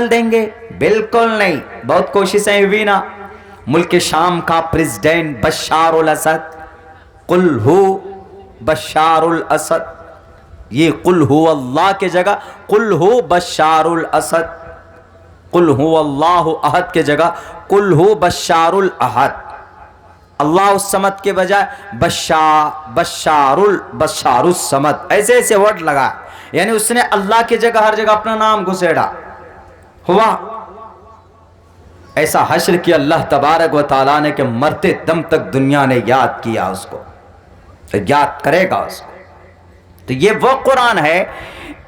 دیں گے؟ بالکل نہیں، بہت کوششیں ہوئی نا۔ ملک شام کا پریزیڈنٹ بشار الاسد، قل ہو بشار الاسد، یہ قل ہو اللہ کے جگہ قل ہو بشار الاسد، قل ہو اللہ احد کے جگہ قل ہو بشار الاحد، اللہ الصمد کے بجائے بشار الصمد، ایسے ایسے ورڈ لگا، یعنی اس نے اللہ کی جگہ ہر جگہ اپنا نام گھسیڑا ہوا۔ ایسا حشر کیا اللہ تبارک و تعالیٰ نے کہ مرتے دم تک دنیا نے یاد کیا اس کو، یاد کرے گا اس کو۔ تو یہ وہ قرآن ہے،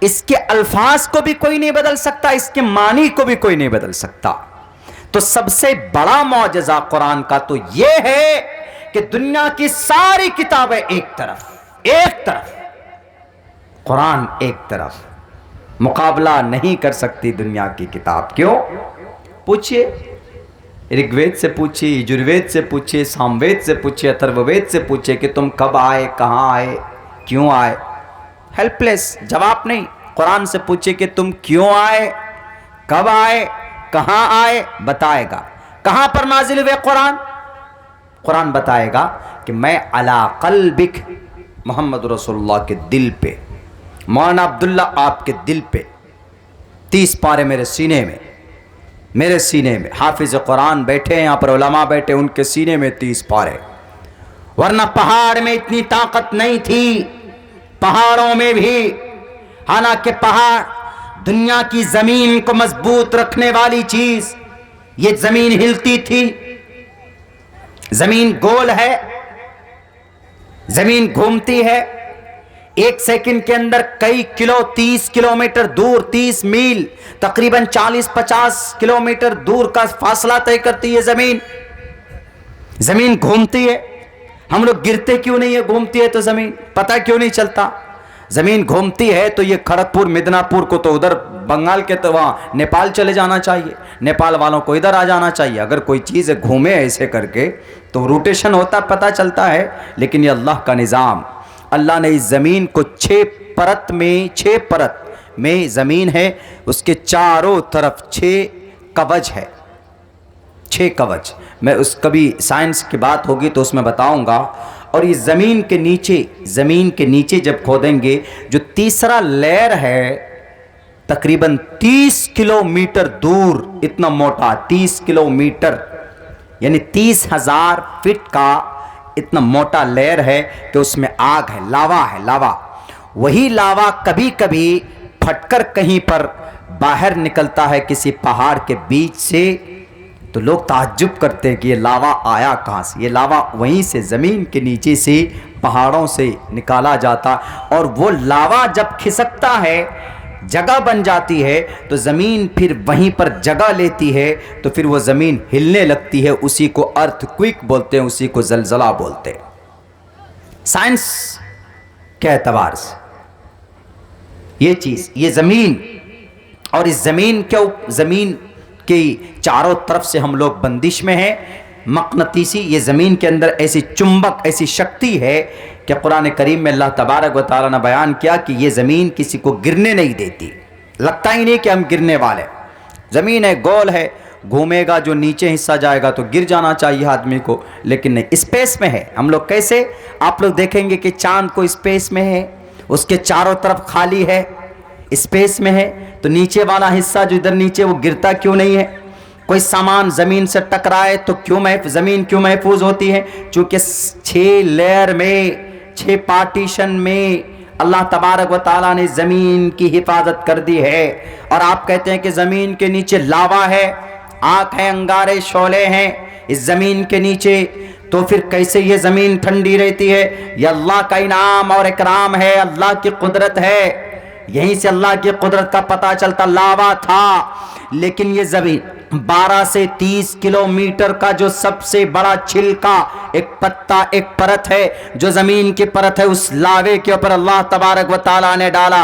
اس کے الفاظ کو بھی کوئی نہیں بدل سکتا، اس کے معنی کو بھی کوئی نہیں بدل سکتا۔ تو سب سے بڑا معجزہ قرآن کا تو یہ ہے کہ دنیا کی ساری کتابیں ایک طرف، قرآن ایک طرف، مقابلہ نہیں کر سکتی دنیا کی کتاب۔ کیوں؟ پوچھئے، رگ وید سے پوچھئے، یجروید سے پوچھئے، ساموید سے پوچھئے، اتھروید سے پوچھئے کہ تم کب آئے، کہاں آئے، کیوں آئے، ہیلپ لیس، جواب نہیں۔ قرآن سے پوچھئے کہ تم کیوں آئے، کب آئے، کہاں آئے، بتائے گا۔ کہاں پر نازل ہوئے قرآن؟ قرآن بتائے گا کہ میں علی قلبک، محمد رسول اللہ کے دل پہ، مولانا عبداللہ آپ کے دل پہ 30 پارے میرے سینے میں، حافظ قرآن بیٹھے ہیں یہاں پر، علماء بیٹھے، ان کے سینے میں 30 پارے، ورنہ پہاڑ میں اتنی طاقت نہیں تھی، پہاڑوں میں بھی، حالانکہ پہاڑ دنیا کی زمین کو مضبوط رکھنے والی چیز، یہ زمین ہلتی تھی، زمین گول ہے، زمین گھومتی ہے، ایک سیکنڈ کے اندر کئی 30 کلومیٹر دور، 30 میل، تقریباً 40-50 کلومیٹر دور کا فاصلہ طے کرتی ہے زمین گھومتی ہے۔ ہم لوگ گرتے کیوں نہیں ہے؟ گھومتی ہے تو زمین، پتہ کیوں نہیں چلتا؟ زمین گھومتی ہے تو یہ کھڑگپور مدناپور کو تو ادھر بنگال کے تو وہاں نیپال چلے جانا چاہیے، نیپال والوں کو ادھر آ جانا چاہیے۔ اگر کوئی چیز گھومے ایسے کر کے تو روٹیشن ہوتا، پتہ چلتا ہے، لیکن یہ اللہ کا نظام۔ اللہ نے اس زمین کو 6 پرت میں زمین ہے، اس کے چاروں طرف 6 کبج ہے، 6 کبج۔ میں اس کبھی سائنس کی بات ہوگی تو اس میں بتاؤں گا۔ اور یہ زمین کے نیچے جب کھودیں گے، جو تیسرا لیئر ہے تقریباً 30 کلومیٹر دور، اتنا موٹا، 30 کلومیٹر یعنی 30,000 فٹ کا اتنا موٹا لیئر ہے کہ اس میں آگ ہے، لاوا۔ وہی لاوا کبھی کبھی پھٹ کر کہیں پر باہر نکلتا ہے کسی پہاڑ کے بیچ سے، تو لوگ تعجب کرتے ہیں کہ یہ لاوا آیا کہاں سے؟ یہ لاوا وہیں سے زمین کے نیچے سے پہاڑوں سے نکالا جاتا، اور وہ لاوا جب کھسکتا ہے، جگہ بن جاتی ہے، تو زمین پھر وہیں پر جگہ لیتی ہے، تو پھر وہ زمین ہلنے لگتی ہے، اسی کو ارتھ کوئک بولتے ہیں، اسی کو زلزلہ بولتے ہیں۔ سائنس کے اعتبار سے یہ چیز، یہ زمین، اور اس زمین کی چاروں طرف سے ہم لوگ بندش میں ہیں، مقناطیسی، یہ زمین کے اندر ایسی چمبک، ایسی شکتی ہے کہ قرآن کریم میں اللہ تبارک و تعالیٰ نے بیان کیا کہ یہ زمین کسی کو گرنے نہیں دیتی، لگتا ہی نہیں کہ ہم گرنے والے۔ زمین ہے، گول ہے، گھومے گا، جو نیچے حصہ جائے گا تو گر جانا چاہیے آدمی کو، لیکن نہیں، اسپیس میں ہے۔ ہم لوگ کیسے؟ آپ لوگ دیکھیں گے کہ چاند کو اسپیس میں ہے، اس کے چاروں طرف خالی ہے، اسپیس میں ہے، تو نیچے والا حصہ جو ادھر نیچے، وہ گرتا کیوں نہیں ہے؟ کوئی سامان زمین سے ٹکرائے تو زمین کیوں محفوظ ہوتی ہے؟ چونکہ 6 لیئر میں، 6 پارٹیشن میں اللہ تبارک و تعالیٰ نے زمین کی حفاظت کر دی ہے۔ اور آپ کہتے ہیں کہ زمین کے نیچے لاوا ہے، آگ ہے، انگارے شعلے ہیں اس زمین کے نیچے، تو پھر کیسے یہ زمین ٹھنڈی رہتی ہے؟ یہ اللہ کا انعام اور اکرام ہے، اللہ کی قدرت ہے۔ یہیں سے اللہ کی قدرت کا پتہ چلتا، لاوا تھا، لیکن یہ زمین 12 سے 30 کلومیٹر کا جو سب سے بڑا چھلکا، ایک پتا، ایک پرت ہے، جو زمین کی پرت ہے، اس لاوے کے اوپر اللہ تبارک و تعالیٰ نے ڈالا۔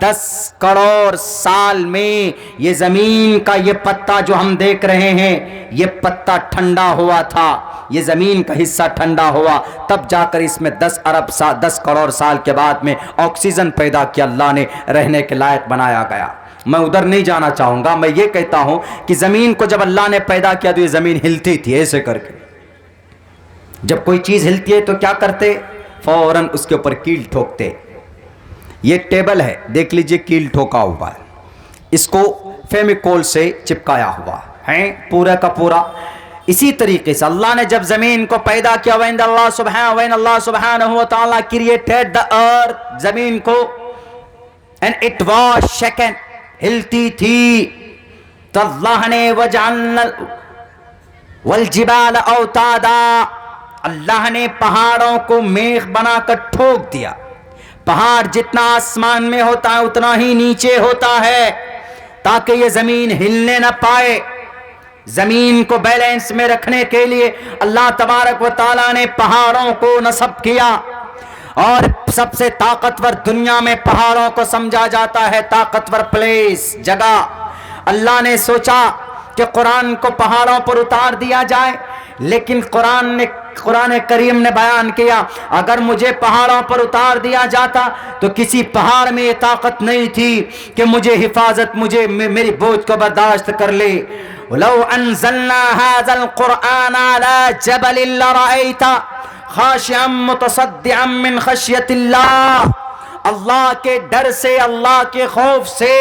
10 کروڑ سال میں یہ زمین کا یہ پتا جو ہم دیکھ رہے ہیں، یہ پتا ٹھنڈا ہوا تھا، یہ زمین کا حصہ ٹھنڈا ہوا، تب جا کر اس میں 10 کروڑ سال کے بعد میں آکسیجن پیدا کیا، اللہ نے رہنے کے لائق بنایا گیا۔ میں ادھر نہیں جانا چاہوں گا. میں یہ کہتا ہوں کہ زمین کو جب اللہ نے پیدا کیا تو یہ زمین ہلتی تھی ایسے کر کے. جب کوئی چیز ہلتی ہے تو کیا کرتے؟ فوراً اس کے اوپر کیل ٹھوکتے. یہ ایک ٹیبل ہے، دیکھ لیجئے کیل ٹھوکا ہوا ہے، اس کو فیمیکول سے چپکایا ہوا ہے پورا کا پورا. اسی طریقے سے اللہ نے جب زمین کو پیدا کیا وَإِنَّ اللَّهَ سُبْحَانَهُ وَتَعَالَى created the earth، زمین کو and it was shaken، ہلتی تھی. تو اللہ نے وَجَعَلْنَا وَالْجِبَالَ أَوْتَادًا، اللہ نے پہاڑوں کو میخ بنا کر ٹھوک دیا. پہاڑ جتنا آسمان میں ہوتا ہے اتنا ہی نیچے ہوتا ہے تاکہ یہ زمین ہلنے نہ پائے. زمین کو بیلنس میں رکھنے کے لیے اللہ تبارک و تعالیٰ نے پہاڑوں کو نصب کیا. اور سب سے طاقتور دنیا میں پہاڑوں کو سمجھا جاتا ہے طاقتور پلیس، جگہ. اللہ نے سوچا کہ قرآن کو پہاڑوں پر اتار دیا جائے، لیکن قرآن کریم نے بیان کیا اگر مجھے پہاڑوں پر اتار دیا جاتا تو کسی پہاڑ میں یہ طاقت نہیں تھی کہ مجھے حفاظت، مجھے میری بوجھ کو برداشت کر لے. لو انزلنا هذا القرآن على جبل لرأيت خاشعا متصدعا من خشية الله. اللہ کے ڈر سے، اللہ کے خوف سے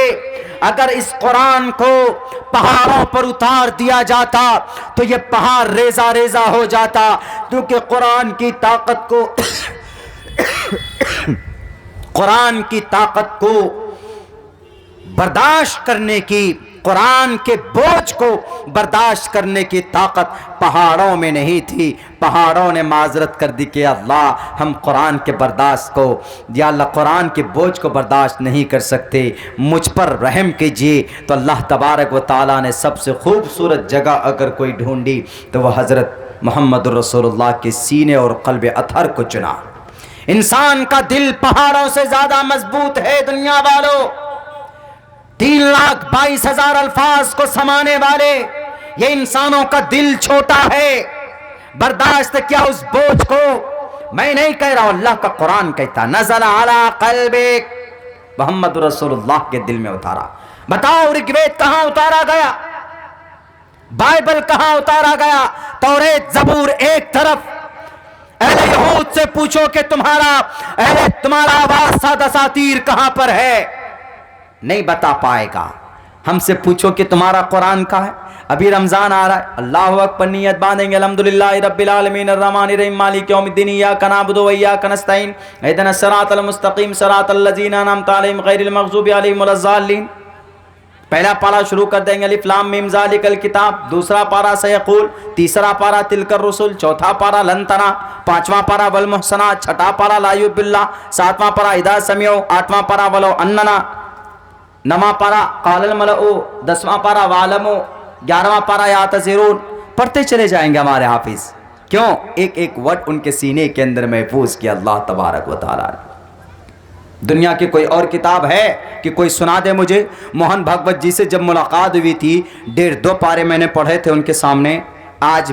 اگر اس قرآن کو پہاڑوں پر اتار دیا جاتا تو یہ پہاڑ ریزہ ریزہ ہو جاتا، کیونکہ قرآن کی طاقت کو قرآن کی طاقت کو برداشت کرنے کی، قرآن کے بوجھ کو برداشت کرنے کی طاقت پہاڑوں میں نہیں تھی. پہاڑوں نے معذرت کر دی کہ اللہ ہم قرآن کے برداشت کو، یا اللہ قرآن کے بوجھ کو برداشت نہیں کر سکتے، مجھ پر رحم کیجیے. تو اللہ تبارک و تعالیٰ نے سب سے خوبصورت جگہ اگر کوئی ڈھونڈی تو وہ حضرت محمد رسول اللہ کے سینے اور قلب اطہر کو چنا. انسان کا دل پہاڑوں سے زیادہ مضبوط ہے دنیا والوں. 3,22,000 الفاظ کو سمانے والے یہ انسانوں کا دل چھوٹا ہے. برداشت کیا اس بوجھ کو؟ میں نہیں کہہ رہا ہوں، اللہ کا قرآن کہتا نزل علی قلبک، محمد رسول اللہ کے دل میں اتارا. بتاؤ رگوید کہاں اتارا گیا؟ بائبل کہاں اتارا گیا؟ توریت زبور ایک طرف. اہل یہود سے پوچھو کہ تمہارا واسطہ دساتیر کہاں پر ہے، نہیں بتا پائے گا. ہم سے پوچھو کہ تمہارا قرآن کہاں ہے. ابھی رمضان آ رہا ہے، اللہ اکبر نیت باندھیں گے الحمدللہ رب العالمین الرحمن الرحیم مالک یوم الدین ایاک نعبد و ایاک نستعین اہدنا الصراط المستقیم صراط الذین انعمت علیہم غیر المغضوب علیہم ولا الضالین. پہلا پارہ شروع کر دیں گے الف لام میم ذالک الکتاب، دوسرا پارہ سیقول، تیسرا پارہ تلک الرسل، چوتھا پارہ لن ترا، پانچواں پارہ والمحصنات، چھٹا پارہ لا یؤمنون باللہ، ساتواں پارہ اذا سمعوا، آٹھواں پارہ ولو اننا، نواں پارہ قال الملأ، 10واں پارہ وعلموا، 11واں پارہ یعتذرون. پڑھتے چلے جائیں گے ہمارے حافظ. کیوں؟ ایک ایک ورڈ ان کے سینے کے اندر محفوظ کیا اللہ تبارک و تعالیٰ نے. دنیا کی کوئی اور کتاب ہے کہ کوئی سنا دے مجھے؟ موہن بھگوت جی سے جب ملاقات ہوئی تھی 1.5-2 پارے میں نے پڑھے تھے ان کے سامنے. آج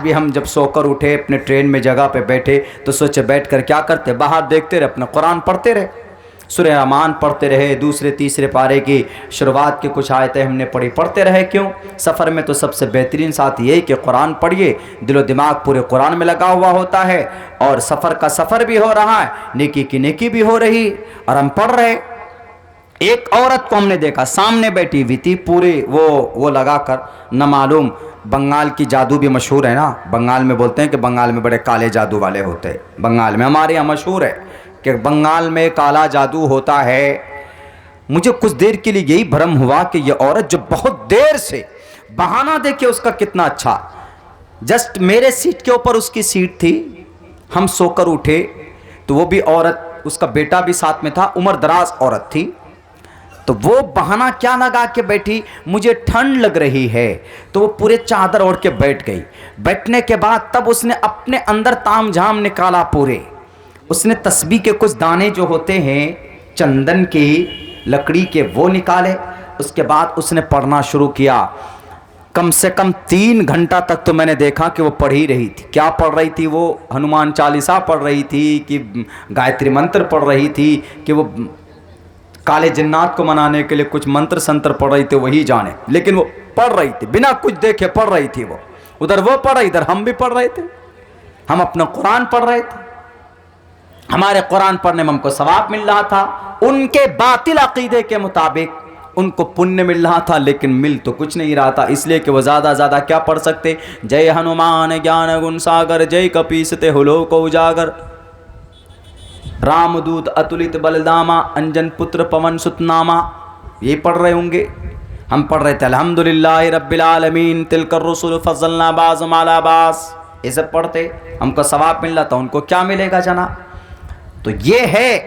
بھی ہم جب سو کر اٹھے اپنے ٹرین میں جگہ پہ بیٹھے تو سوچے بیٹھ کر کیا کرتے، باہر دیکھتے رہے، اپنا قرآن پڑھتے رہے، سورہ رحمان پڑھتے رہے. دوسرے تیسرے پارے کی شروعات کی کچھ آیتیں ہم نے پڑھتے رہے. کیوں؟ سفر میں تو سب سے بہترین ساتھ یہ کہ قرآن پڑھیے، دل و دماغ پورے قرآن میں لگا ہوا ہوتا ہے اور سفر کا سفر بھی ہو رہا ہے، نیکی کی نیکی بھی ہو رہی اور ہم پڑھ رہے. ایک عورت کو ہم نے دیکھا سامنے بیٹھی ہوئی تھی، پورے وہ لگا کر، نہ معلوم بنگال کی جادو بھی مشہور ہے نا، بنگال میں بولتے ہیں کہ بنگال میں بڑے کالے جادو والے ہوتے ہیں. بنگال میں ہمارے یہاں مشہور ہے کہ بنگال میں کالا جادو ہوتا ہے. مجھے کچھ دیر کے لیے یہی بھرم ہوا کہ یہ عورت جو بہت دیر سے، بہانہ دیکھے اس کا کتنا اچھا، جسٹ میرے سیٹ کے اوپر اس کی سیٹ تھی، ہم سو کر اٹھے تو وہ بھی عورت، اس کا بیٹا بھی ساتھ میں تھا، عمر دراز عورت تھی. تو وہ بہانہ کیا لگا کے بیٹھی، مجھے ٹھنڈ لگ رہی ہے، تو وہ پورے چادر اوڑھ کے بیٹھ گئی. بیٹھنے کے بعد تب اس نے اپنے اندر تام جھام نکالا پورے. اس نے تسبیح کے کچھ دانے جو ہوتے ہیں چندن کی لکڑی کے وہ نکالے. اس کے بعد اس نے پڑھنا شروع کیا. کم سے کم 3 گھنٹہ تک تو میں نے دیکھا کہ وہ پڑھ ہی رہی تھی. کیا پڑھ رہی تھی؟ وہ ہنومان چالیسا پڑھ رہی تھی کہ گایتری منتر پڑھ رہی تھی کہ وہ کالے جنات کو منانے کے لیے کچھ منتر سنتر پڑھ رہی تھی، وہی جانے، لیکن وہ پڑھ رہی تھی بنا کچھ دیکھے، پڑھ رہی تھی وہ، ادھر وہ پڑھ رہی، ادھر ہم بھی پڑھ رہے تھے، ہم اپنا قرآن پڑھ رہے تھے، ہمارے قرآن پڑھنے میں ہم کو ثواب مل رہا تھا، ان کے باطل عقیدے کے مطابق ان کو پنیہ مل رہا تھا، لیکن مل تو کچھ نہیں رہا تھا، اس لیے کہ وہ زیادہ زیادہ کیا پڑھ سکتے، جے ہنومان گیان گن ساگر، جے کپیستے ہلو کو اجاگر، رام دود اتلت بلداما، انجن پتر پون ست ناما، یہ پڑھ رہے ہوں گے۔ ہم پڑھ رہے تھے الحمدللہ رب العالمین تلک الرسل فضلنا بعضهم علی بعض، یہ سب پڑھتے، ہم کو ثواب مل رہا تھا، ان کو کیا ملے گا جناب؟ تو یہ ہے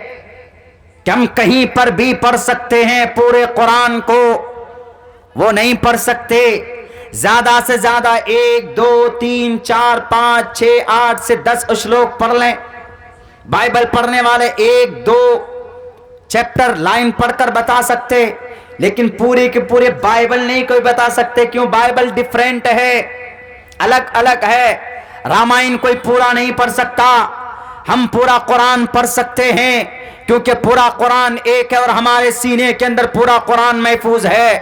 کہ ہم کہیں پر بھی پڑھ سکتے ہیں پورے قرآن کو، وہ نہیں پڑھ سکتے، زیادہ سے زیادہ 1 2 3 4 5 6 8 سے 10 اشلوک پڑھ لیں۔ بائبل پڑھنے والے 1 2 چیپٹر لائن پڑھ کر بتا سکتے، لیکن پورے کے پورے بائبل نہیں کوئی بتا سکتے، کیوں؟ بائبل ڈیفرنٹ ہے، الگ الگ ہے، رامائن کوئی پورا نہیں پڑھ سکتا، ہم پورا قرآن پڑھ سکتے ہیں، کیونکہ پورا قرآن ایک ہے اور ہمارے سینے کے اندر پورا قرآن محفوظ ہے۔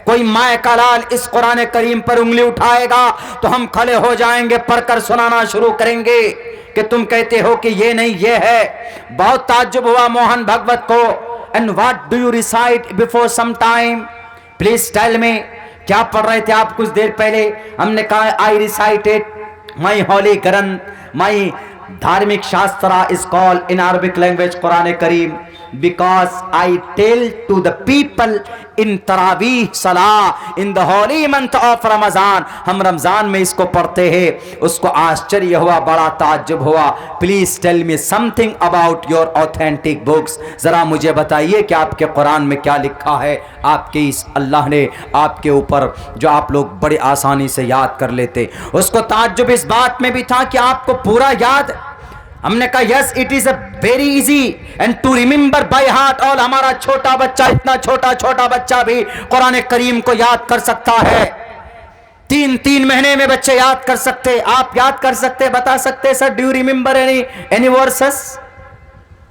کوئی مائے کا لال اس قرآن کریم پر انگلی اٹھائے گا تو ہم کھڑے ہو جائیں گے، پڑھ کر سنانا شروع کریں گے کہ تم کہتے ہو کہ یہ نہیں یہ ہے۔ بہت تعجب ہوا موہن بھگوت کو، and what do you recite before some time? Please tell me، کیا پڑھ رہے تھے آپ کچھ دیر پہلے؟ ہم نے کہا I recited my holy Granth, my dharmic shastra is called in Arabic language Quran Kareem, because I tell to the people in Tarawih Salah in the holy month of Ramadan، ہم رمضان میں اس کو پڑھتے ہیں۔ اس کو آشچریہ ہوا، بڑا تعجب ہوا۔ Please tell me something about your authentic books، ذرا مجھے بتائیے کہ آپ کے قرآن میں کیا لکھا ہے، آپ کے اس اللہ نے آپ کے اوپر جو آپ لوگ بڑی آسانی سے یاد کر لیتے۔ اس کو تعجب اس بات میں بھی تھا کہ آپ کو پورا یاد۔ ہم نے کہا yes it is a very easy and to remember by heart, اور ہمارا چھوٹا بچہ، اتنا چھوٹا بچہ بھی قرآن کریم کو یاد کر سکتا ہے، 3 مہینے میں بچے یاد کر سکتے۔ آپ یاد کر سکتے، بتا سکتے sir do you remember any verses?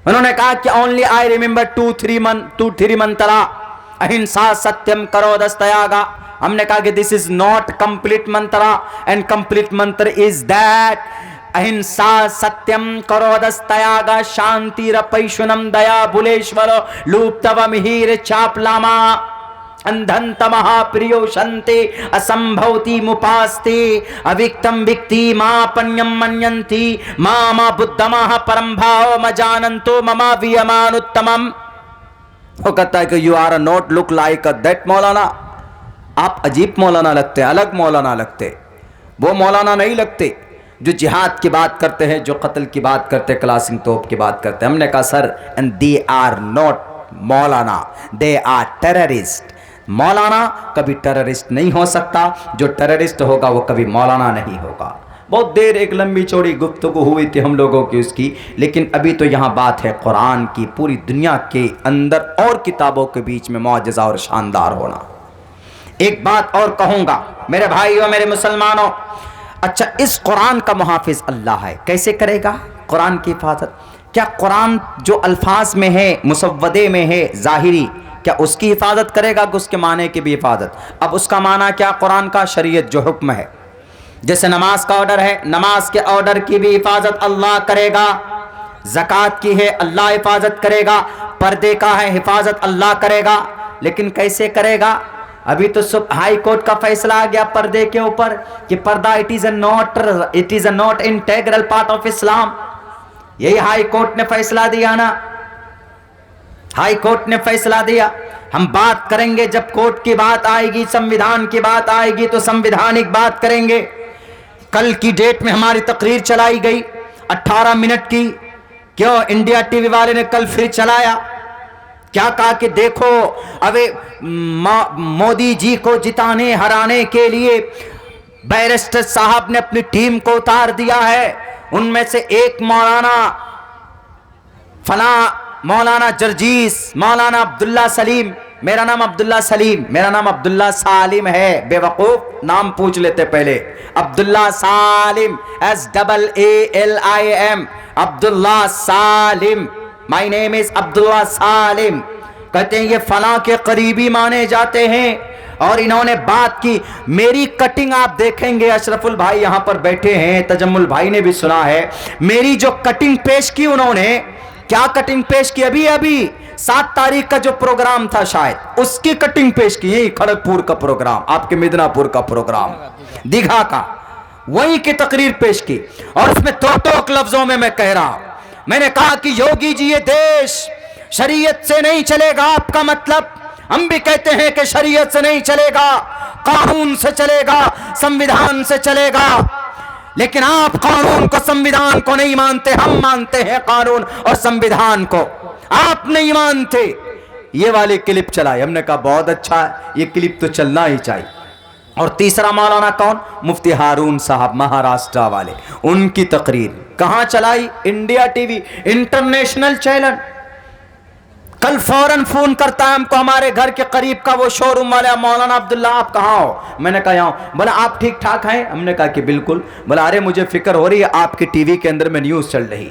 انہوں نے کہا کہ only I remember 2-3 mantra, ahimsa satyam کرو دستیاگا۔ ہم نے کہا کہ this is not complete mantra, and complete mantra is that اہنسا ستیم کرودستیاگا شانتی رپیشنم دیا بلیشور لوپتو مہیر چاپلاما اندھنت مہا پریو شنتے اسمبھوتی مپاستے اوکتم وکتی ما پنیم منینتی ما بدھمہ پرم بھاو مجاننتو مما ویمان اتمم۔ وہ کہتا ہے کہ you are not look like that مولانا، آپ عجیب مولانا لگتے، الگ مولانا لگتے، وہ مولانا نہیں لگتے جو جہاد کی بات کرتے ہیں، جو قتل کی بات کرتے ہیں، کلاسنگ توپ کی بات کرتے ہیں۔ ہم نے کہا سر and they are not Maulana, they are terrorist۔ مولانا کبھی ٹیررسٹ نہیں ہو سکتا، جو ٹیررسٹ ہوگا وہ کبھی مولانا نہیں ہوگا۔ بہت دیر ایک لمبی چوڑی گفتگو ہوئی تھی ہم لوگوں کی اس کی، لیکن ابھی تو یہاں بات ہے قرآن کی، پوری دنیا کے اندر اور کتابوں کے بیچ میں معجزہ اور شاندار ہونا۔ ایک بات اور کہوں گا میرے بھائیوں، میرے مسلمانوں، اچھا اس قرآن کا محافظ اللہ ہے، کیسے کرے گا قرآن کی حفاظت؟ کیا قرآن جو الفاظ میں ہے، مسودے میں ہے ظاہری، کیا اس کی حفاظت کرے گا کہ اس کے معنی کی بھی حفاظت؟ اب اس کا معنی کیا؟ قرآن کا شریعت جو حکم ہے، جیسے نماز کا آرڈر ہے، نماز کے آرڈر کی بھی حفاظت اللہ کرے گا، زکوٰۃ کی ہے اللہ حفاظت کرے گا، پردے کا ہے حفاظت اللہ کرے گا، لیکن کیسے کرے گا؟ ابھی تو ہائی کورٹ کا فیصلہ آ گیا پردے کے اوپر کہ پردہ it is a not integral part of Islam. یہی ہائی کورٹ نے فیصلہ دیا نا، ہائی کورٹ نے فیصلہ دیا۔ ہم بات کریں گے جب کورٹ کی بات آئے گی، سمویدھان کی بات آئے گی تو سمویدھانک بات کریں گے۔ کل کی ڈیٹ میں ہماری تقریر چلائی گئی 18 منٹ کی، کیوں انڈیا ٹی وی والے نے کل پھر چلایا، کیا کہا کہ دیکھو اب مودی جی کو جتانے ہرانے کے لیے بیرسٹر صاحب نے اپنی ٹیم کو اتار دیا ہے، ان میں سے ایک مولانا فلاں، مولانا جرجیس، مولانا عبداللہ سلیم، میرا نام عبداللہ سلیم، میرا نام عبداللہ سالم ہے، بے وقوف نام پوچھ لیتے پہلے، عبداللہ سالم SAALIM، Abdullah Salim, my name is عبداللہ سالم۔ کہتے ہیں یہ فلاں کے قریبی مانے جاتے ہیں، اور انہوں نے بات کی. میری کٹنگ آپ دیکھیں گے، اشرف البھائی یہاں پر بیٹھے ہیں، تجمل بھائی نے بھی سنا ہے، میری جو کٹنگ پیش کی انہوں نے، کیا کٹنگ پیش کی؟ ابھی 7 تاریخ کا جو پروگرام تھا شاید اس کی کٹنگ پیش کی، یہی کھڑگپور کا پروگرام، آپ کے مدناپور کا پروگرام، دیگھا کا، وہی کی تقریر پیش کی. اور اس میں ٹوک لفظوں میں کہہ رہا ہوں، میں نے کہا کہ یوگی جی یہ دیش شریعت سے نہیں چلے گا. آپ کا مطلب؟ ہم بھی کہتے ہیں کہ شریعت سے نہیں چلے گا، قانون سے چلے گا، سنویدھان سے چلے گا. لیکن آپ قانون کو سنویدھان کو نہیں مانتے، ہم مانتے ہیں قانون اور سنویدھان کو، آپ نہیں مانتے. یہ والی کلپ چلائی، ہم نے کہا بہت اچھا ہے، یہ کلپ تو چلنا ہی چاہیے. اور تیسرا مولانا کون؟ مفتی ہارون صاحب مہاراشٹرا والے، ان کی تقریر کہاں چلائی؟ India T V, international channel. کل فوراً فون کرتا ہے ہم کو ہمارے گھر کے قریب کا وہ شو روم والا، مولانا عبداللہ آپ کہاں ہو؟ میں نے کہا یہاں. بولا آپ ٹھیک ٹھاک ہیں؟ ہم نے کہا کہ بالکل. بولا ارے مجھے فکر ہو رہی ہے آپ کی ٹی وی کے اندر میں نیوز چل رہی.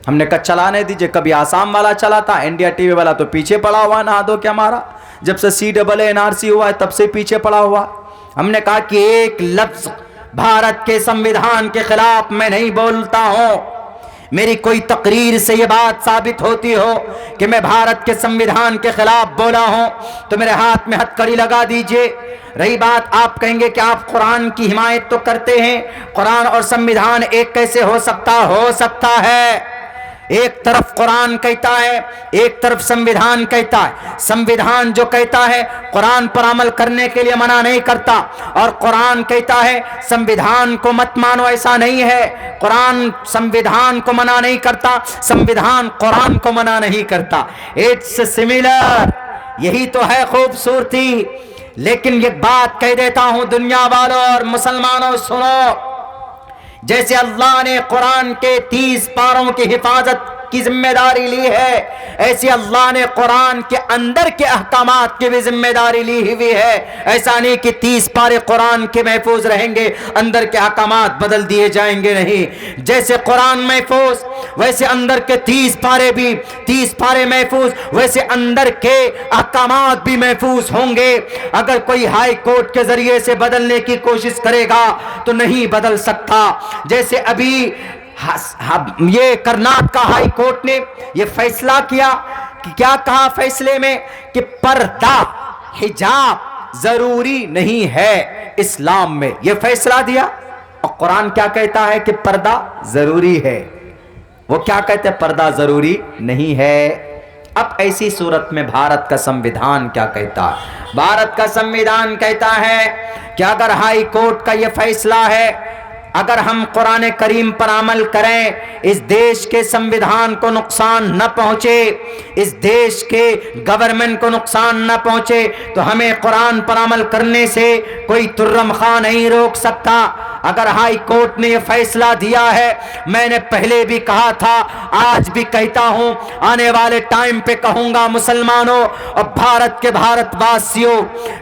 ہم نے کہا چلانے دیجئے. کبھی آسام والا چلا تھا، انڈیا ٹی وی والا تو پیچھے پڑا ہوا نہ دو کہ ہمارا جب سے CAA ہوا ہے تب سے پیچھے پڑا ہوا. ہم نے کہا کہ ایک لفظ بھارت کے سنویدھان کے خلاف میں نہیں بولتا ہوں. میری کوئی تقریر سے یہ بات ثابت ہوتی ہو کہ میں بھارت کے سنویدھان کے خلاف بولا ہوں تو میرے ہاتھ میں ہتھ کڑی لگا دیجئے. رہی بات، آپ کہیں گے کہ آپ قرآن کی حمایت تو کرتے ہیں، قرآن اور سنویدھان ایک کیسے ہو سکتا ہے. ایک طرف قرآن کہتا ہے، ایک طرف سنویدھان کہتا ہے. سنویدھان جو کہتا ہے قرآن پر عمل کرنے کے لیے منع نہیں کرتا، اور قرآن کہتا ہے سنویدھان کو مت مانو. ایسا نہیں ہے، قرآن سنویدھان کو منع نہیں کرتا، سنویدھان قرآن کو منع نہیں کرتا. It's similar. یہی تو ہے خوبصورتی. لیکن یہ بات کہہ دیتا ہوں دنیا والوں اور مسلمانوں، سنو. جیسے اللہ نے قرآن کے 30 پاروں کی حفاظت کی ذمہ داری لی ہے، ایسی اللہ نے قرآن کے اندر کے احکامات کی بھی ذمہ داری لی ہوئی ہے. ایسا نہیں کہ 30 پارے قرآن کے محفوظ رہیں گے، اندر کے احکامات بدل دیے جائیں گے، نہیں. جیسے قرآن محفوظ ویسے اندر کے 30 پارے بھی، 30 پارے محفوظ ویسے اندر کے احکامات بھی محفوظ ہوں گے. اگر کوئی ہائی کورٹ کے ذریعے سے بدلنے کی کوشش کرے گا تو نہیں بدل سکتا. جیسے ابھی یہ کرناٹک ہائی کورٹ نے یہ فیصلہ کیا کہ کیا کہا فیصلے میں کہ پردہ، حجاب ضروری نہیں ہے اسلام میں. یہ فیصلہ دیا. اور قرآن کیا کہتا ہے کہ پردہ ضروری ہے. وہ کیا کہتے ہیں؟ پردہ ضروری نہیں ہے. اب ایسی صورت میں بھارت کا سنویدھان کیا کہتا ہے؟ بھارت کا سنویدھان کہتا ہے کہ اگر ہائی کورٹ کا یہ فیصلہ ہے، اگر ہم قرآن کریم پر عمل کریں، اس دیش کے سنویدھان کو نقصان نہ پہنچے، اس دیش کے گورنمنٹ کو نقصان نہ پہنچے، تو ہمیں قرآن پر عمل کرنے سے کوئی ترم خواہ نہیں روک سکتا. اگر ہائی کورٹ نے یہ فیصلہ دیا ہے، میں نے پہلے بھی کہا تھا، آج بھی کہتا ہوں، آنے والے ٹائم پہ کہوں گا مسلمانوں اور بھارت کے بھارت واسیوں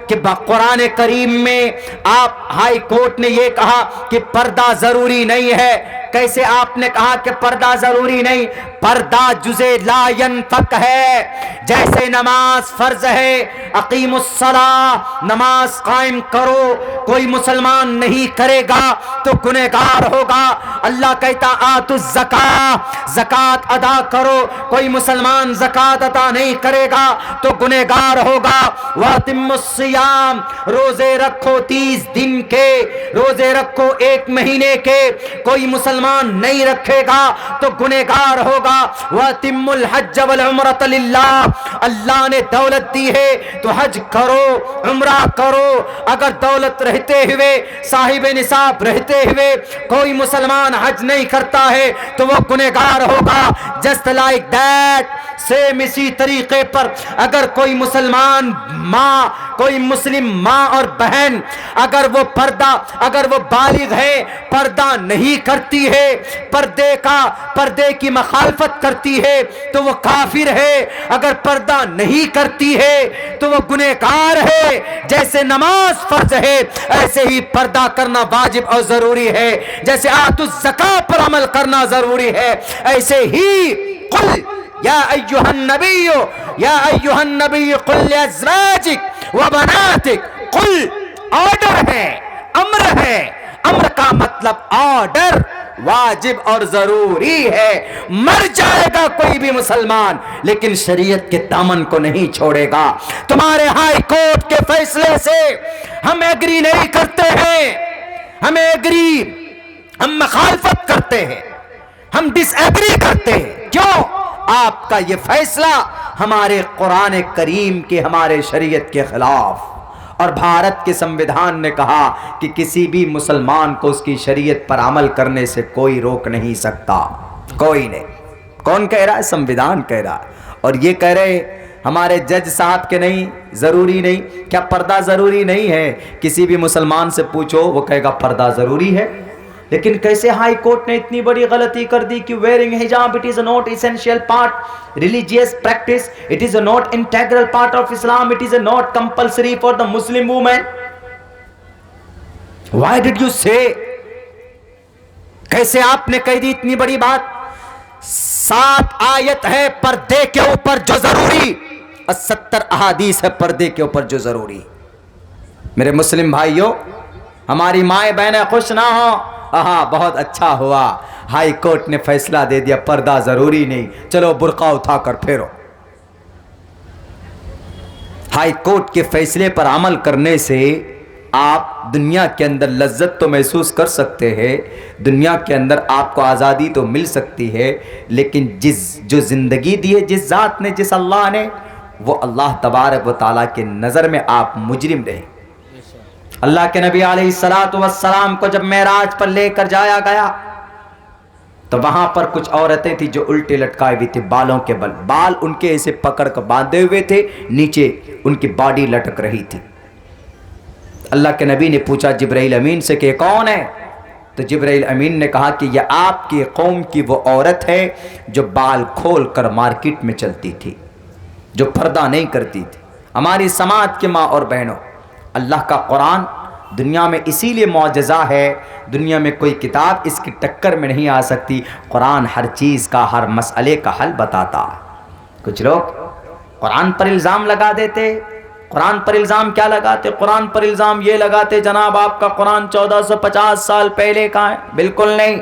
کہ قرآن کریم میں آپ ہائی کورٹ نے یہ کہا کہ پردہ ضروری نہیں ہے. کیسے آپ نے کہا کہ پردہ ضروری نہیں؟ پردہ جزء لا ينفک ہے. جیسے نماز فرض ہے، اقیم الصلاۃ، نماز قائم کرو، کوئی مسلمان نہیں کرے گا تو گنہگار ہوگا. اللہ کہتا آتوا الزکاۃ، زکات ادا کرو، کوئی مسلمان زکات ادا نہیں کرے گا تو گنہگار ہوگا. واتموا الصیام، روزے رکھو 30 دن کے، روزے رکھو 1 مہینے کے، کوئی مسلمان نہیں رکھے گا تو گنہگار ہوگا. واتموا الحج والعمرۃ للہ، اللہ نے دولت دی ہے تو حج کرو، عمرہ کرو. اگر دولت رہتے ہوئے، صاحب نصاب رہتے ہوئے کوئی مسلمان حج نہیں کرتا ہے تو وہ گنہگار ہوگا. جسٹ لائک دیٹ، سیم اسی طریقے پر اگر کوئی مسلمان ماں، کوئی مسلم ماں اور بہن، اگر وہ پردہ، اگر وہ بالغ ہے، پردہ نہیں کرتی ہے، پردے کی مخالفت کرتی ہے تو وہ کافر ہے. اگر پردہ نہیں کرتی ہے تو وہ گنہگار ہے. جیسے نماز فرض ہے ایسے ہی پردہ کرنا واجب اور ضروری ہے. جیسے آتوا الزکاۃ پر عمل کرنا ضروری ہے، ایسے ہی قل یا ایھا النبی یا ایھا النبی قل لازواجک وبناتک، قل آرڈر ہے، امر ہے، امر کا مطلب آرڈر، واجب اور ضروری ہے۔ مر جائے گا کوئی بھی مسلمان لیکن شریعت کے دامن کو نہیں چھوڑے گا۔ تمہارے ہائی کورٹ کے فیصلے سے ہم ایگری نہیں کرتے ہیں، ہم مخالفت کرتے ہیں، ہم ڈس ایگری کرتے ہیں۔ کیوں؟ آپ کا یہ فیصلہ ہمارے قرآن کریم کے، ہمارے شریعت کے خلاف، اور بھارت کے سمویدھان نے کہا کہ کسی بھی مسلمان کو اس کی شریعت پر عمل کرنے سے کوئی روک نہیں سکتا، کوئی نہیں۔ کون کہہ رہا ہے؟ سمویدھان کہہ رہا ہے۔ اور یہ کہہ رہے ہمارے جج صاحب کے نہیں، ضروری نہیں۔ کیا پردہ ضروری نہیں ہے؟ کسی بھی مسلمان سے پوچھو وہ کہے گا پردہ ضروری ہے۔ لیکن کیسے ہائی کورٹ نے اتنی بڑی غلطی کر دی کہ ویئرنگ حجاب it is not essential part religious practice, it is not integral part of Islam, it is not compulsory for the Muslim women. Why did you say? کیسے آپ نے کہہ دی اتنی بڑی بات؟ 7 آیت ہے پردے کے اوپر جو ضروری، اور 70 احادیث ہے پردے کے اوپر جو ضروری۔ میرے مسلم بھائیوں، ہماری مائیں بہنیں خوش نہ ہوں، ہاں بہت اچھا ہوا، ہائی کورٹ نے فیصلہ دے دیا پردہ ضروری نہیں، چلو برقع اٹھا کر پھیرو۔ ہائی کورٹ کے فیصلے پر عمل کرنے سے آپ دنیا کے اندر لذت تو محسوس کر سکتے ہیں، دنیا کے اندر آپ کو آزادی تو مل سکتی ہے، لیکن جو زندگی دی ہے جس ذات نے، جس اللہ نے، وہ اللہ تبارک و تعالیٰ کے نظر میں آپ مجرم رہے۔ اللہ کے نبی علیہ السلام کو جب معراج پر لے کر جایا گیا تو وہاں پر کچھ عورتیں تھیں جو الٹے لٹکائے ہوئی تھی، بالوں کے بل، بال ان کے ایسے پکڑ کر باندھے ہوئے تھے، نیچے ان کی باڈی لٹک رہی تھی۔ اللہ کے نبی نے پوچھا جبرائیل امین سے کہ کون ہے؟ تو جبرائیل امین نے کہا کہ یہ آپ کی قوم کی وہ عورت ہے جو بال کھول کر مارکیٹ میں چلتی تھی، جو پردہ نہیں کرتی تھی۔ ہماری سماعت کے ماں اور بہنوں، اللہ کا قرآن دنیا میں اسی لیے معجزہ ہے، دنیا میں کوئی کتاب اس کی ٹکر میں نہیں آ سکتی۔ قرآن ہر چیز کا، ہر مسئلے کا حل بتاتا ہے۔ کچھ لوگ قرآن پر الزام لگا دیتے۔ قرآن پر الزام کیا لگاتے؟ قرآن پر الزام یہ لگاتے جناب آپ کا قرآن 1450 سال پہلے کا ہے۔ بالکل نہیں،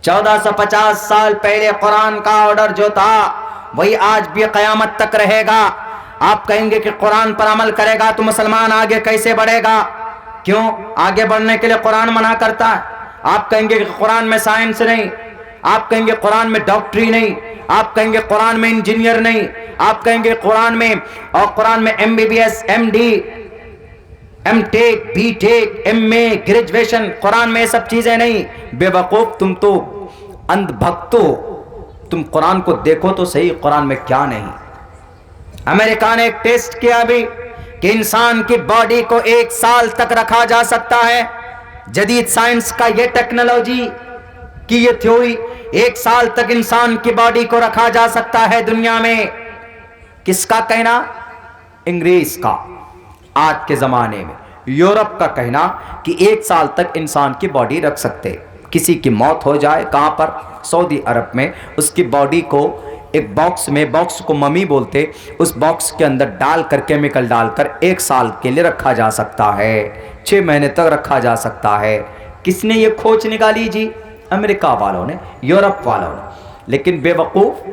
1450 سال پہلے قرآن کا آرڈر جو تھا وہی آج بھی قیامت تک رہے گا۔ آپ کہیں گے کہ قرآن پر عمل کرے گا تو مسلمان آگے کیسے بڑھے گا؟ کیوں؟ آگے بڑھنے کے لیے قرآن منع کرتا ہے۔ آپ کہیں گے کہ قرآن میں سائنس نہیں، آپ کہیں گے قرآن میں ڈاکٹری نہیں، آپ کہیں گے قرآن میں انجینئر نہیں، آپ کہیں گے قرآن میں M B B S, M D, M tech, B tech, M A, graduation, Quran میں یہ سب چیزیں نہیں۔ بے وقوف، تم تو اندھ بھکت ہو، تم قرآن کو دیکھو تو صحیح قرآن میں کیا نہیں۔ امریکہ نے ایک ٹیسٹ کیا ابھی کہ انسان کی باڈی کو 1 سال تک رکھا جا سکتا ہے۔ جدید سائنس کا یہ ٹیکنالوجی کی یہ تھیوری، 1 سال تک انسان کی باڈی کو رکھا جا سکتا ہے دنیا میں۔ کس کا کہنا؟ انگریز کا۔ آج کے زمانے میں یورپ کا کہنا کہ 1 سال تک انسان کی باڈی رکھ سکتے۔ کسی کی موت ہو جائے، کہاں پر؟ سعودی عرب میں، اس کی باڈی کو ایک باکس میں، باکس کو ممی بولتے، اس باکس کے اندر ڈال کر، کیمیکل ڈال کر 1 سال کے لیے رکھا جا سکتا ہے، 6 مہینے تک رکھا جا سکتا ہے۔ کس نے یہ کھوج نکالی جی؟ امریکہ والوں نے، یورپ والوں نے۔ لیکن بے وقوف،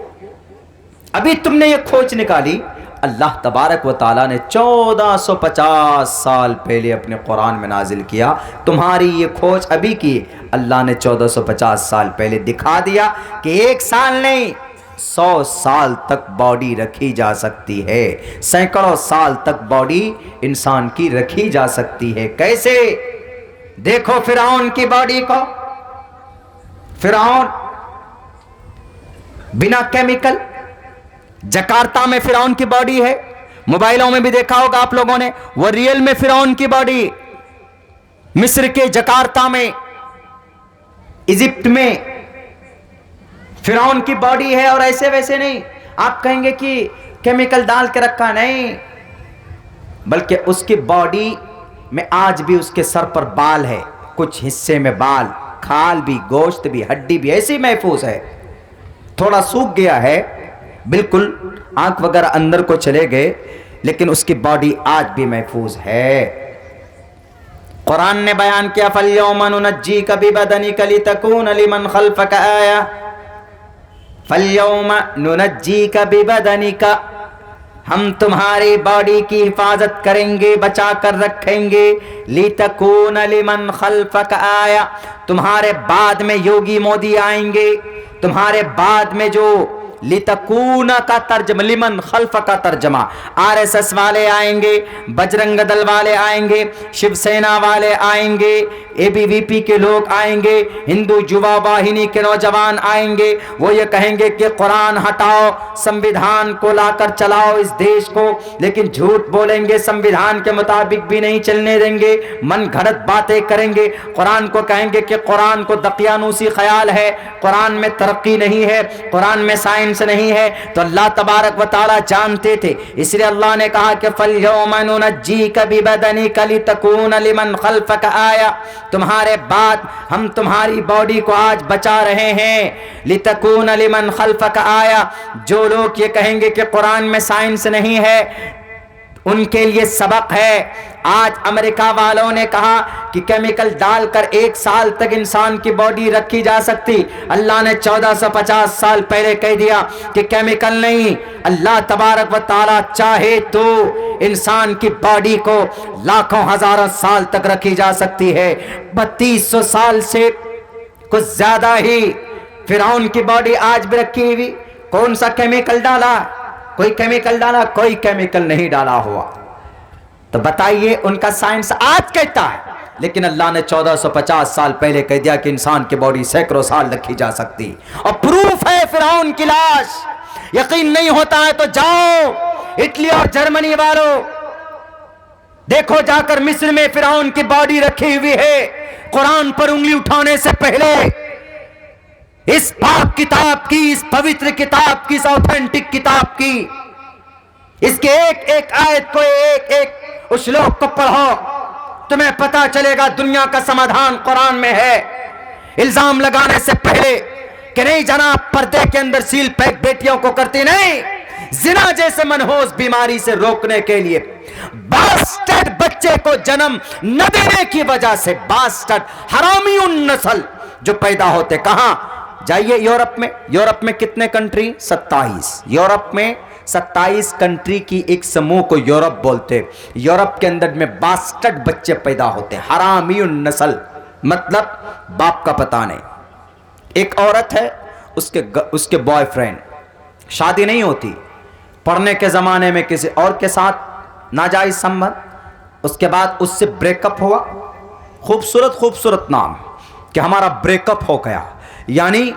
ابھی تم نے یہ کھوج نکالی، اللہ تبارک و تعالیٰ نے 1450 سال پہلے اپنے قرآن میں نازل کیا۔ تمہاری یہ کھوج ابھی کی، اللہ نے 1450 سال پہلے دکھا دیا کہ 1 سال نہیں، 100 سال تک باڈی رکھی جا سکتی ہے، سینکڑوں سال تک باڈی انسان کی رکھی جا سکتی ہے۔ کیسے؟ دیکھو فرعون کی باڈی کو، فرعون بنا کیمیکل، جکارتا میں فرعون کی باڈی ہے، موبائلوں میں بھی دیکھا ہوگا آپ لوگوں نے، وہ ریئل میں فرعون کی باڈی، مصر کے جکارتا میں، ایجپٹ میں فرعون کی باڈی ہے، اور ایسے ویسے نہیں۔ آپ کہیں گے کہ کیمیکل ڈال کے رکھا، نہیں، بلکہ اس کی باڈی میں آج بھی اس کے سر پر بال ہے، کچھ حصے میں بال، کھال بھی، گوشت بھی، ہڈی بھی ایسی محفوظ ہے۔ تھوڑا سوکھ گیا ہے بالکل آنکھ وغیرہ اندر کو چلے گئے لیکن اس کی باڈی آج بھی محفوظ ہے. قرآن نے بیان کیا فَالْيَوْمَ نُنَجِّيكَ بِبَدَنِكَ لِتَكُونَ لِمَنْ خَلْفَكَ آیَةً. فَالْيَوْمَ نُنَجِّيكَ بِبَدَنِكَ، ہم تمہاری باڈی کی حفاظت کریں گے، بچا کر رکھیں گے. لِتَكُونَ لِمَنْ خَلْفَكَ آیَةً، تمہارے بعد میں یوگی مودی آئیں گے، تمہارے بعد میں جو لِتَكُونَ کا ترجمہ، لمن خلف کا ترجمہ، RSS والے آئیں گے، بجرنگ دل والے آئیں گے، شیو سینا والے آئیں گے، ABVP کے لوگ آئیں گے، ہندو یووا واہنی کے نوجوان آئیں گے. وہ یہ کہیں گے کہ قرآن ہٹاؤ، سنویدھان کو لا کر چلاؤ اس دیش کو، لیکن جھوٹ بولیں گے، سنویدھان کے مطابق بھی نہیں چلنے دیں گے، من گھڑت باتیں کریں گے. قرآن کو کہیں گے کہ قرآن کو دقیانوسی خیال ہے، قرآن میں ترقی نہیں ہے، قرآن میں سائنس نہیں ہے. تو اللہ تبارک و تعالی جانتے تھے، اس لیے اللہ نے کہا کہ فَالْيَوْمَ نُنَجِّيكَ بِبَدَنِكَ لِتَكُونَ لِمَنْ خَلْفَكَ آیَةً، تمہارے بعد ہم تمہاری باڈی کو آج بچا رہے ہیں. لِتَكُونَ لِمَنْ خَلْفَكَ آیَةً، جو لوگ یہ کہیں گے کہ قرآن میں سائنس نہیں ہے، ان کے لیے سبق ہے. آج امریکہ والوں نے کہا کہ کیمیکل ڈال کر 1 سال تک انسان کی باڈی رکھی جا سکتی. اللہ نے 1450 سال پہلے کہہ دیا کہ کیمیکل نہیں. اللہ تبارک و تعالی چاہے تو انسان کی باڈی کو لاکھوں ہزاروں سال تک رکھی جا سکتی ہے. 3200 سال سے کچھ زیادہ ہی فرعون کی باڈی آج بھی رکھی ہوئی. کون سا کیمیکل ڈالا؟ کوئی کیمیکل ڈالا؟ کوئی کیمیکل نہیں ڈالا ہوا. تو بتائیے ان کا سائنس آج کہتا ہے، لیکن اللہ نے 1450 سال پہلے کہہ دیا کہ انسان کی باڈی سینکڑوں سال رکھی جا سکتی. اور پروف ہے فرعون کی لاش. یقین نہیں ہوتا ہے تو جاؤ اٹلی اور جرمنی والوں، دیکھو جا کر مصر میں فرعون کی باڈی رکھی ہوئی ہے. قرآن پر انگلی اٹھانے سے پہلے اس پاک کتاب کی، اس پوتر کتاب کی، اس اوتھینٹک کتاب کی، اس کے ایک ایک آیت کو، ایک ایک اشلوک کو پڑھو، تمہیں پتا چلے گا دنیا کا سمادھان قرآن میں ہے. الزام لگانے سے پہلے کہ نہیں جناب پردے کے اندر سیل پیک بیٹیوں کو کرتی نہیں، زنا جیسے منحوس بیماری سے روکنے کے لیے باسٹرڈ بچے کو جنم نہ دینے کی وجہ سے باسٹرڈ حرامی النسل جو پیدا ہوتے. کہاں جائیے یورپ میں کتنے کنٹری؟ 27. یورپ میں 27 کنٹری کی ایک سموہ کو یورپ بولتے. یورپ کے اندر میں باسٹرڈ بچے پیدا ہوتے، حرامی النسل، مطلب باپ کا پتہ نہیں. ایک عورت ہے، اس کے بوائے فرینڈ، شادی نہیں ہوتی، پڑھنے کے زمانے میں کسی اور کے ساتھ ناجائز سنبندھ، اس کے بعد اس سے بریک اپ ہوا. خوبصورت نام کہ ہمارا بریک اپ ہو گیا، یعنی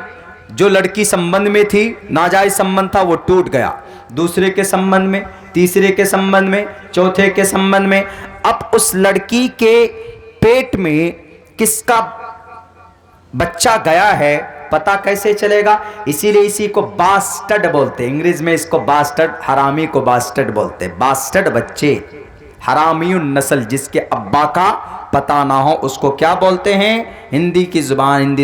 جو لڑکی سنبندھ میں تھی، ناجائز سنبندھ تھا، وہ ٹوٹ گیا. دوسرے کے سنبندھ میں، تیسرے کے سنبندھ میں، چوتھے کے سنبندھ میں. اب اس لڑکی کے پیٹ میں کس کا بچہ گیا ہے پتہ کیسے چلے گا؟ اسی لیے اسی کو باسٹرڈ بولتے. انگریز میں اس کو باسٹرڈ، حرامی کو باسٹرڈ بولتے. باسٹرڈ بچے، حرامی النسل، جس کے ابا کا پتہ نہ ہو، اس کو کیا بولتے ہیں؟ ہندی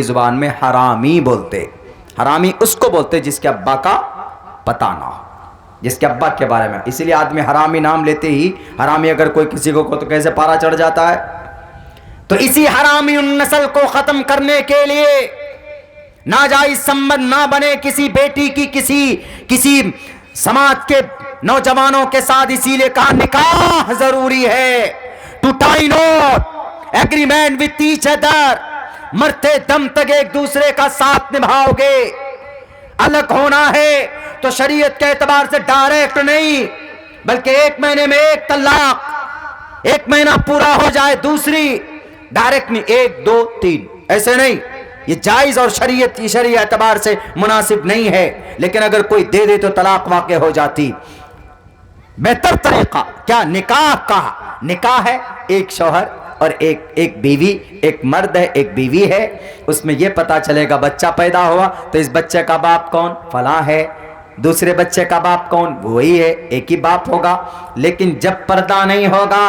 زبان میں حرامی بولتے. حرامی اس کو بولتے جس کے ابا کا پتہ نہ ہو، جس کے ابا کے بارے میں. اسی لیے آدمی حرامی نام لیتے ہی، حرامی اگر کوئی کسی کو تو کیسے پارا چڑھ جاتا ہے. تو اسی حرامی النسل کو ختم کرنے کے لیے ناجائز سنبندھ نہ بنے کسی بیٹی کی کسی سماج کے نوجوانوں کے ساتھ. اسی لیے کہا نکاح ضروری ہے. To tie knot agreement with each other, مرتے دم تک ایک دوسرے کا ساتھ نبھاؤ گے. الگ ہونا ہے تو شریعت کے اعتبار سے ڈائریکٹ نہیں، بلکہ 1 مہینے میں 1 طلاق، 1 مہینہ پورا ہو جائے دوسری، ڈائریکٹ نہیں 1 2 3 ایسے نہیں. یہ جائز اور شریعت کی شرعی اعتبار سے مناسب نہیں ہے، لیکن اگر کوئی دے دے تو طلاق واقع ہو جاتی. بہتر طریقہ کیا؟ نکاح کا. نکاح ہے ایک شوہر اور ایک بیوی، ایک مرد ہے ایک بیوی ہے. اس میں یہ پتا چلے گا بچہ پیدا ہوا تو اس بچے کا باپ کون؟ فلاں ہے. دوسرے بچے کا باپ کون؟ وہی ہے، ایک ہی باپ ہوگا. لیکن جب پردہ نہیں ہوگا،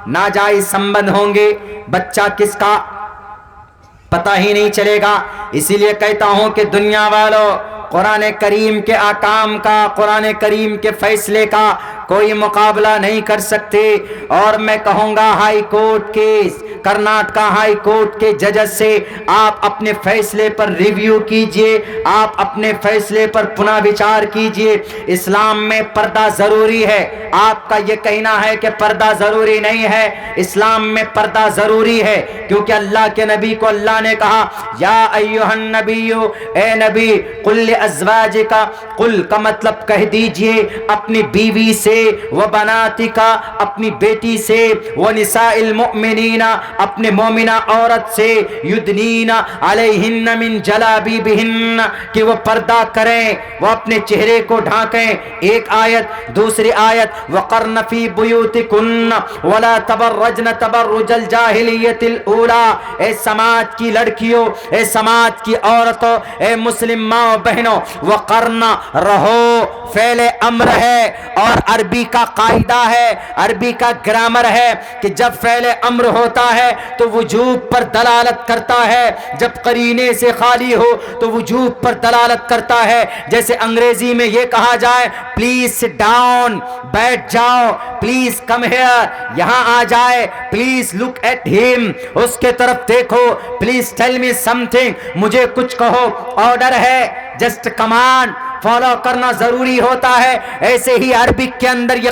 ناجائز سنبندھ ہوں گے، بچہ کس کا پتہ ہی نہیں چلے گا. اسی لیے کہتا ہوں کہ دنیا والوں، قرآن کریم کے احکام کا، قرآن کریم کے فیصلے کا کوئی مقابلہ نہیں کر سکتے۔ اور میں کہوں گا ہائی کورٹ کے، کرناٹکا ہائی کورٹ کے ججز سے آپ اپنے فیصلے پر ریویو کیجئے، آپ اپنے فیصلے پر پنہ وچار کیجئے۔ اسلام میں پردہ ضروری ہے، آپ کا یہ کہنا ہے کہ پردہ ضروری نہیں ہے، اسلام میں پردہ ضروری ہے، کیونکہ اللہ کے نبی کو اللہ نے کہا یا ایھا النبی، اے نبی، قل لازواجک، قل کا مطلب کہہ دیجئے اپنی بیوی سے، و بناتک، اپنی بیٹی سے، و نساء المؤمنین، اپنے مومنہ عورت سے، یدنین علیہن من جلابیبہن، کہ وہ پردہ کریں، وہ اپنے چہرے کو ڈھانکیں۔ ایک آیت، دوسری آیت وقرن فی بیوتکن ولا تبرجن تبرج الجاہلیت الاولی، اے سماج کی لڑکیوں، اے سماج کی عورتوں، اے مسلم ماں بہنوں، وقرن رہو فعل امر ہے، اور عربی کا قاعدہ ہے، عربی کا گرامر ہے کہ جب فعل امر ہوتا ہے تو وجوب پر دلالت کرتا ہے، جب قرینے سے خالی ہو تو وجوب پر دلالت کرتا ہے۔ جیسے انگریزی میں یہ کہا جائے پلیز سٹ ڈاؤن، بیٹھ جاؤ، پلیز کم ہیئر، یہاں آ جائے، پلیز لک ایٹ ہم، اس کے طرف دیکھو، please tell me some thing, مجھے کچھ کہو، آرڈر ہے، جسٹ کمانڈ، فالو کرنا ضروری ہوتا ہے۔ ایسے ہی عربک کے اندر یہ